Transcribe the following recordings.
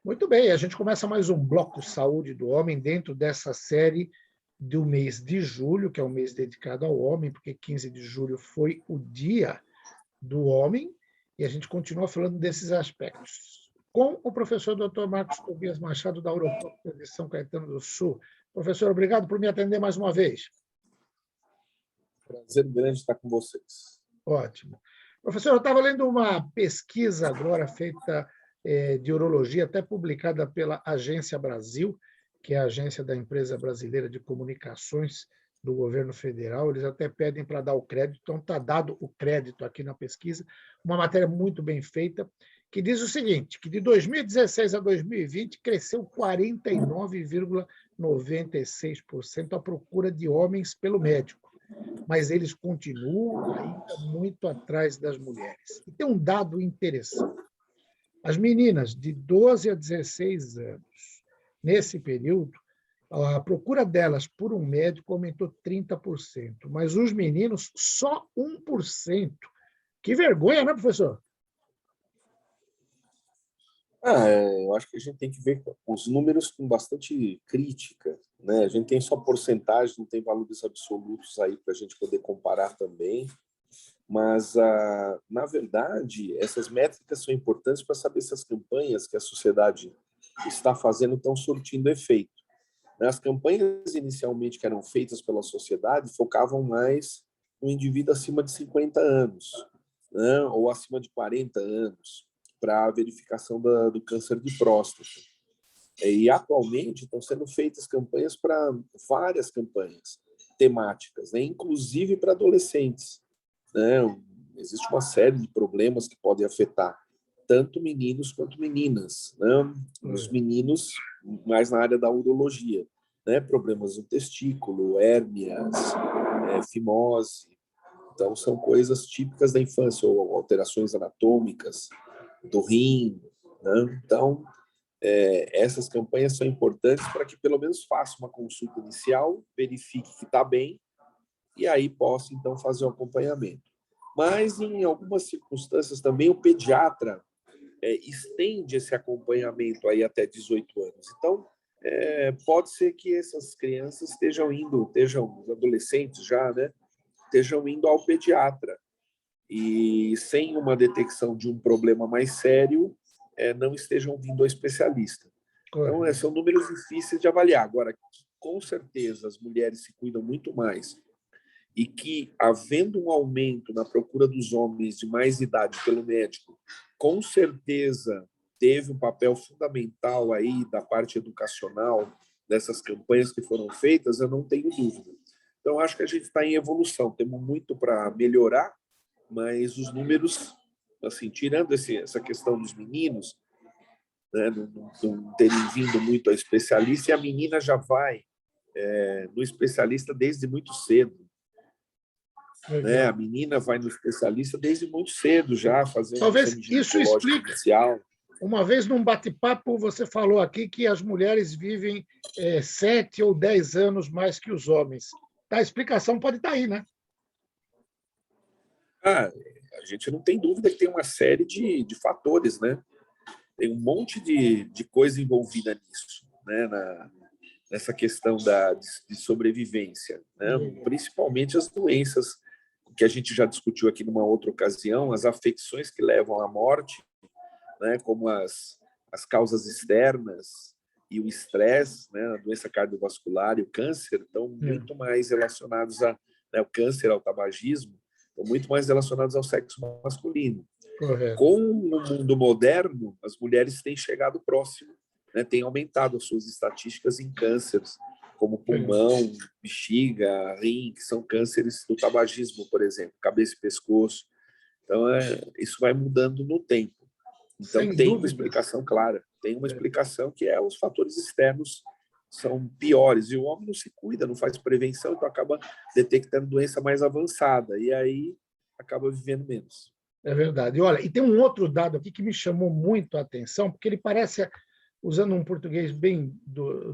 Muito bem, a gente começa mais um bloco Saúde do Homem dentro dessa série do mês de julho, que é um mês dedicado ao homem, porque 15 de julho foi o Dia do Homem, e a gente continua falando desses aspectos. Com o professor Dr. Marcos Tobias Machado, da Eurocopa de São Caetano do Sul. Professor, obrigado por me atender mais uma vez. Prazer grande estar com vocês. Ótimo. Professor, eu estava lendo uma pesquisa agora feita de urologia, até publicada pela Agência Brasil, que é a agência da Empresa Brasileira de Comunicações do governo federal. Eles até pedem para dar o crédito, então está dado o crédito aqui na pesquisa. Uma matéria muito bem feita, que diz o seguinte, que de 2016 a 2020 cresceu 49,96% a procura de homens pelo médico, mas eles continuam ainda muito atrás das mulheres. E tem um dado interessante. As meninas de 12 a 16 anos, nesse período, a procura delas por um médico aumentou 30%, mas os meninos só 1%. Que vergonha, né, professor? Eu acho que a gente tem que ver os números com bastante crítica, né? A gente tem só porcentagem, não tem valores absolutos aí para a gente poder comparar também. Mas, na verdade, essas métricas são importantes para saber se as campanhas que a sociedade está fazendo estão surtindo efeito. As campanhas inicialmente que eram feitas pela sociedade focavam mais no indivíduo acima de 50 anos, né? Ou acima de 40 anos, para a verificação do câncer de próstata. E, atualmente, estão sendo feitas campanhas para várias campanhas temáticas, né? Inclusive para adolescentes. Né? Existe uma série de problemas que podem afetar tanto meninos quanto meninas, né? Os meninos, mais na área da urologia, né? Problemas no testículo, hérnias, fimose. Então, são coisas típicas da infância, ou alterações anatômicas do rim, né? Então, essas campanhas são importantes para que pelo menos faça uma consulta inicial, verifique que está bem, e aí possa, então, fazer o acompanhamento. Mas, em algumas circunstâncias também, o pediatra estende esse acompanhamento aí até 18 anos. Então, pode ser que essas crianças estejam os adolescentes já, né, estejam indo ao pediatra. E, sem uma detecção de um problema mais sério, não estejam vindo ao especialista. Então, são números difíceis de avaliar. Agora, com certeza, as mulheres se cuidam muito mais, e que, havendo um aumento na procura dos homens de mais idade pelo médico, com certeza teve um papel fundamental aí da parte educacional dessas campanhas que foram feitas, eu não tenho dúvida. Então, acho que a gente está em evolução, temos muito para melhorar, mas os números, assim, tirando essa questão dos meninos, né, não terem vindo muito ao especialista, e a menina já vai no especialista desde muito cedo. Né? A menina vai no especialista desde muito cedo já, fazendo talvez isso explique inicial. Uma vez, num bate-papo, você falou aqui que as mulheres vivem 7 ou 10 anos mais que os homens. A explicação pode estar aí, né? A gente não tem dúvida que tem uma série de fatores, né? Tem um monte de coisa envolvida nisso, né? Nessa questão de sobrevivência, né? Principalmente as doenças que a gente já discutiu aqui numa outra ocasião, as afecções que levam à morte, né? Como as causas externas e o estresse, né? A doença cardiovascular e o câncer estão muito mais relacionados o câncer, ao tabagismo, estão muito mais relacionados ao sexo masculino. Correto. Com o mundo moderno, as mulheres têm chegado próximo, né? Têm aumentado as suas estatísticas em cânceres, como pulmão, bexiga, rim, que são cânceres do tabagismo, por exemplo, cabeça e pescoço. Então, isso vai mudando no tempo. Então, sem tem dúvida. Uma explicação clara. Tem uma explicação que os fatores externos são piores. E o homem não se cuida, não faz prevenção, então acaba detectando doença mais avançada. E aí acaba vivendo menos. É verdade. Olha, e tem um outro dado aqui que me chamou muito a atenção, porque ele parece, usando um português bem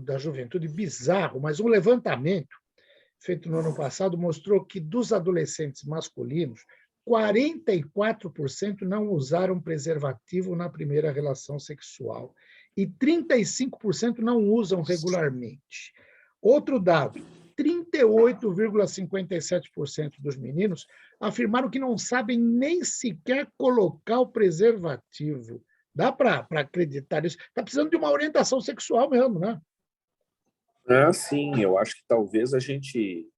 da juventude, bizarro, mas um levantamento feito no ano passado mostrou que dos adolescentes masculinos, 44% não usaram preservativo na primeira relação sexual e 35% não usam regularmente. Outro dado, 38,57% dos meninos afirmaram que não sabem nem sequer colocar o preservativo. Dá para acreditar nisso? Está precisando de uma orientação sexual mesmo, né? Sim, eu acho que talvez a gente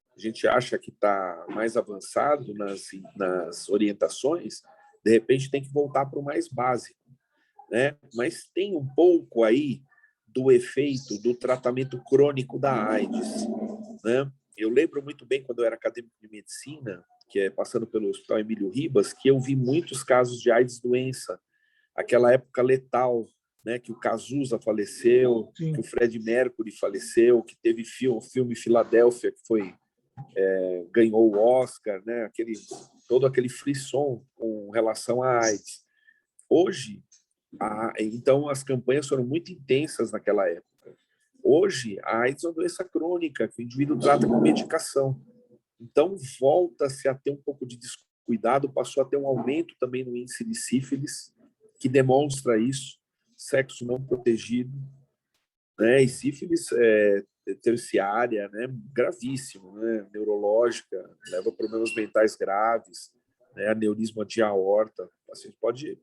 acha que está mais avançado nas orientações, de repente tem que voltar para o mais básico, né? Mas tem um pouco aí do efeito do tratamento crônico da AIDS, né? Eu lembro muito bem quando eu era acadêmico de medicina, que é passando pelo Hospital Emílio Ribas, que eu vi muitos casos de AIDS doença, aquela época letal, né, que o Cazuza faleceu, Sim. que o Fred Mercury faleceu, que teve o filme Filadélfia, que ganhou o Oscar, né, todo aquele frisson com relação à AIDS. Hoje, então, as campanhas foram muito intensas naquela época. Hoje, a AIDS é uma doença crônica, que o indivíduo trata com medicação. Então, volta-se a ter um pouco de descuidado, passou a ter um aumento também no índice de sífilis, que demonstra isso, sexo não protegido, né? E sífilis terciária, né? Gravíssimo, né? Neurológica, leva a problemas mentais graves, né? Aneurisma de aorta, o paciente pode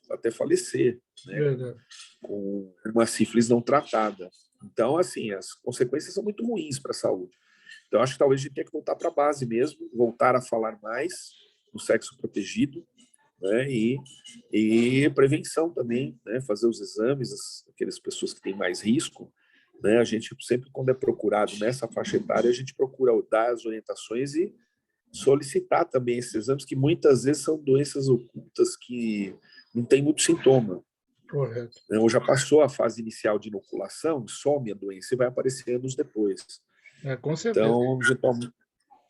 até falecer, né? Com uma sífilis não tratada. Então, assim, as consequências são muito ruins para a saúde. Então, acho que talvez a gente tenha que voltar para a base mesmo, voltar a falar mais no sexo protegido, né? E prevenção também, né? Fazer os exames, aquelas pessoas que têm mais risco, né? A gente sempre, quando é procurado nessa faixa etária, a gente procura dar as orientações e solicitar também esses exames, que muitas vezes são doenças ocultas que não tem muito sintoma. Correto. Ou já passou a fase inicial de inoculação, some a doença e vai aparecer anos depois. Com certeza. Então,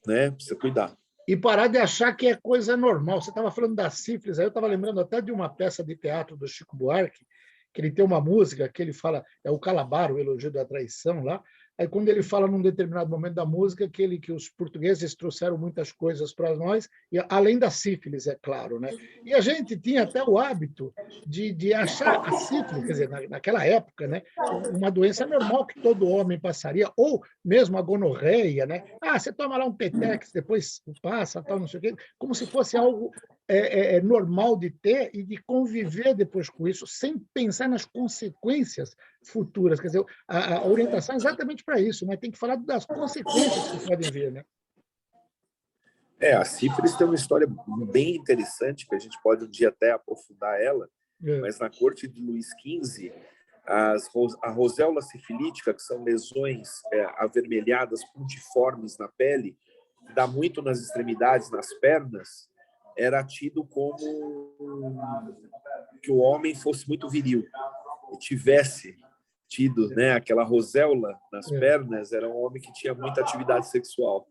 né, precisa cuidar. E parar de achar que é coisa normal. Você estava falando da sífilis, aí eu estava lembrando até de uma peça de teatro do Chico Buarque, que ele tem uma música que ele fala, é o Calabaro, o Elogio da Traição, lá. Aí, quando ele fala num determinado momento da música que os portugueses trouxeram muitas coisas para nós, e além da sífilis, é claro, né? E a gente tinha até o hábito de achar a sífilis, quer dizer, naquela época, né, uma doença normal que todo homem passaria, ou mesmo a gonorreia, né? Você toma lá um Petex, depois passa, tal, não sei o quê, como se fosse algo normal de ter e de conviver depois com isso, sem pensar nas consequências futuras. Quer dizer, a orientação é exatamente para isso, né? Tem que falar das consequências que podem vir, né? A sífilis tem uma história bem interessante, que a gente pode um dia até aprofundar ela, mas na corte de Luís XV, a roséola sifilítica, que são lesões avermelhadas, puntiformes na pele, que dá muito nas extremidades, nas pernas, era tido como que o homem fosse muito viril e tivesse tido, né, aquela roséola nas pernas, era um homem que tinha muita atividade sexual.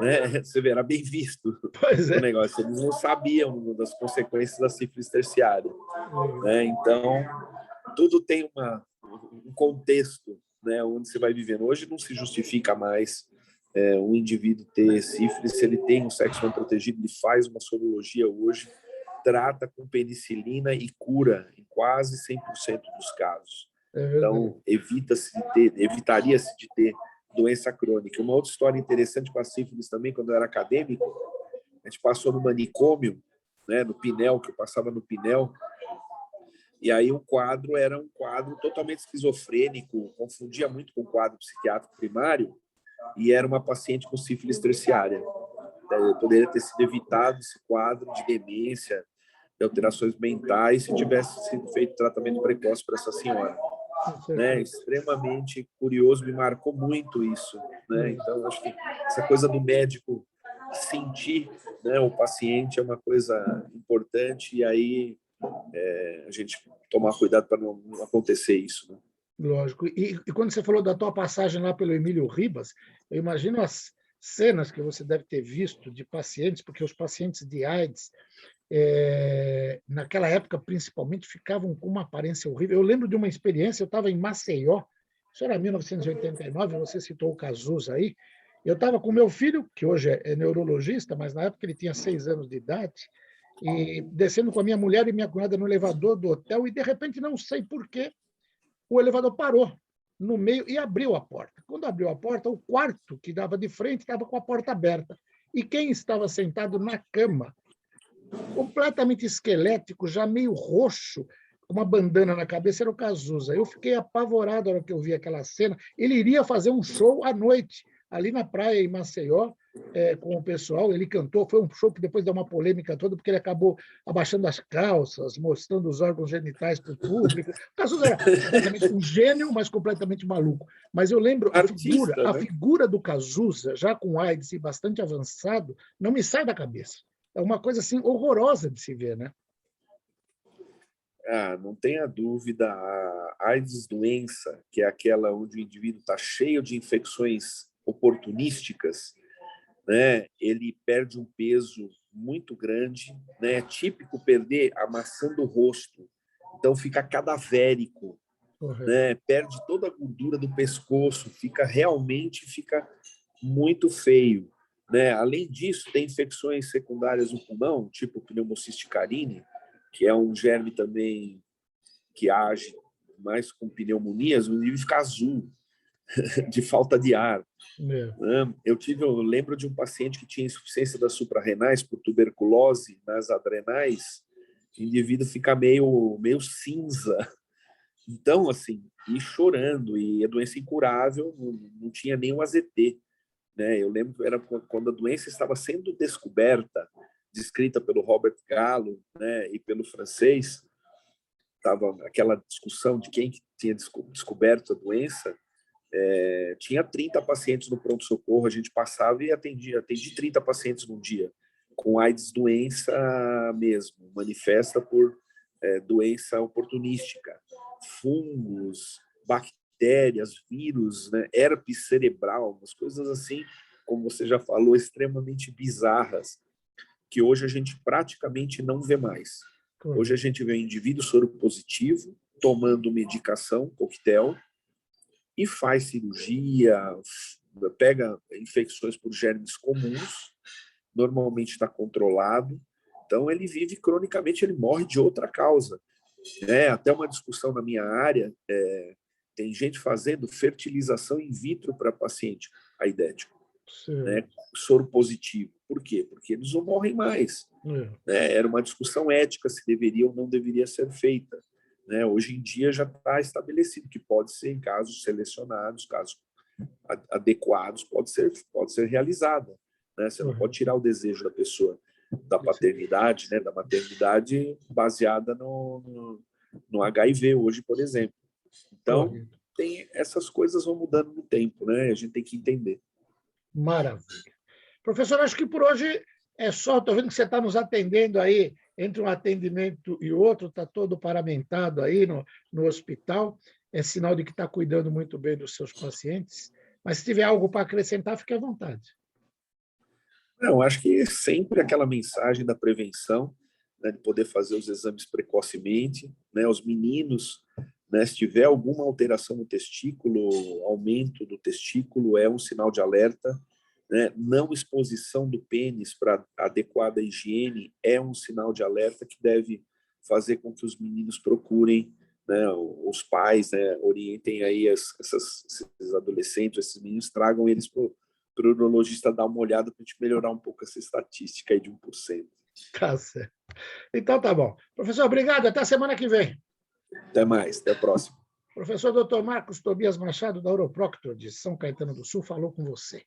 Né? Você vê, era bem visto o negócio. Eles não sabiam das consequências da sífilis terciária. Né? Então, tudo tem um contexto, né, onde você vai vivendo. Hoje não se justifica mais um indivíduo ter sífilis se ele tem um sexo não protegido, ele faz uma sorologia hoje, trata com penicilina e cura em quase 100% dos casos. Então, evitaria-se de ter doença crônica. Uma outra história interessante com a sífilis também, quando eu era acadêmico, a gente passou no manicômio, né, no Pinel, que eu passava no Pinel, e aí o quadro era um quadro totalmente esquizofrênico, confundia muito com o quadro psiquiátrico primário, e era uma paciente com sífilis terciária. Poderia ter sido evitado esse quadro de demência, de alterações mentais, se tivesse sido feito tratamento precoce para essa senhora. Né? Extremamente curioso, me marcou muito isso. Né? Então, acho que essa coisa do médico sentir, né, o paciente é uma coisa importante, e aí a gente tomar cuidado para não acontecer isso. Né? Lógico. E quando você falou da tua passagem lá pelo Emílio Ribas, eu imagino as cenas que você deve ter visto de pacientes, porque os pacientes de AIDS, naquela época, principalmente, ficavam com uma aparência horrível. Eu lembro de uma experiência, eu estava em Maceió, isso era 1989, você citou o Cazuza aí, Eu estava com meu filho, que hoje é neurologista, mas na época ele tinha 6 anos de idade, e descendo com a minha mulher e minha cunhada no elevador do hotel, e de repente, não sei por quê, o elevador parou no meio e abriu a porta. Quando abriu a porta, o quarto que dava de frente estava com a porta aberta. E quem estava sentado na cama, completamente esquelético, já meio roxo, com uma bandana na cabeça, era o Cazuza. Eu fiquei apavorado na hora que eu vi aquela cena. Ele iria fazer um show à noite, ali na praia, em Maceió, com o pessoal. Ele cantou, foi um show que depois deu uma polêmica toda, porque ele acabou abaixando as calças, mostrando os órgãos genitais para o público. O Cazuza era completamente um gênio, mas completamente maluco. Mas eu lembro, Artista, a né? figura do Cazuza, já com AIDS e bastante avançado, não me sai da cabeça. É uma coisa assim horrorosa de se ver, né? Não tenha dúvida, a AIDS doença, que é aquela onde o indivíduo está cheio de infecções oportunísticas, né? Ele perde um peso muito grande, né? É típico perder a maçã do rosto, então fica cadavérico, Correto. né? Perde toda a gordura do pescoço, fica muito feio, né? Além disso, tem infecções secundárias no pulmão, tipo pneumocisticarine, que é um germe também que age mais com pneumonias, o indivíduo fica azul, de falta de ar. Eu lembro de um paciente que tinha insuficiência das suprarrenais por tuberculose nas adrenais, o indivíduo fica meio cinza. Então, assim, e chorando, e a doença incurável, não tinha nenhum AZT. Né? Eu lembro que era quando a doença estava sendo descoberta, descrita pelo Robert Gallo, né, e pelo francês, estava aquela discussão de quem tinha descoberto a doença. Tinha 30 pacientes no pronto-socorro, a gente passava e atendi 30 pacientes num dia, com AIDS doença mesmo, manifesta por doença oportunística, fungos, bactérias, vírus, né, herpes cerebral, umas coisas assim, como você já falou, extremamente bizarras, que hoje a gente praticamente não vê mais. Hoje a gente vê um indivíduo soro positivo, tomando medicação, coquetel, e faz cirurgia, pega infecções por germes comuns, normalmente está controlado, então ele vive cronicamente, ele morre de outra causa. Até uma discussão na minha área, tem gente fazendo fertilização in vitro para paciente aidético, né, soro positivo. Por quê? Porque eles não morrem mais. Era uma discussão ética se deveria ou não deveria ser feita. Né? Hoje em dia já está estabelecido que pode ser, em casos selecionados, casos adequados, pode ser realizada. Né? Você não pode tirar o desejo da pessoa da paternidade, né? Da maternidade baseada no HIV hoje, por exemplo. Então, essas coisas vão mudando no tempo, né? A gente tem que entender. Maravilha. Professor, acho que por hoje é só. Estou vendo que você está nos atendendo aí, entre um atendimento e outro, está todo paramentado aí no hospital. É sinal de que está cuidando muito bem dos seus pacientes. Mas se tiver algo para acrescentar, fique à vontade. Não, acho que sempre aquela mensagem da prevenção, né, de poder fazer os exames precocemente, né, os meninos, né, se tiver alguma alteração no testículo, aumento do testículo, é um sinal de alerta. Né? Não exposição do pênis para adequada higiene é um sinal de alerta que deve fazer com que os meninos procurem, né, os pais, né, orientem aí esses adolescentes, esses meninos, tragam eles para o urologista dar uma olhada para a gente melhorar um pouco essa estatística aí de 1%. Tá certo. Então tá bom. Professor, obrigado. Até a semana que vem. Até mais. Até a próxima. Professor Dr. Marcos Tobias Machado, da Uroproctor, de São Caetano do Sul, falou com você.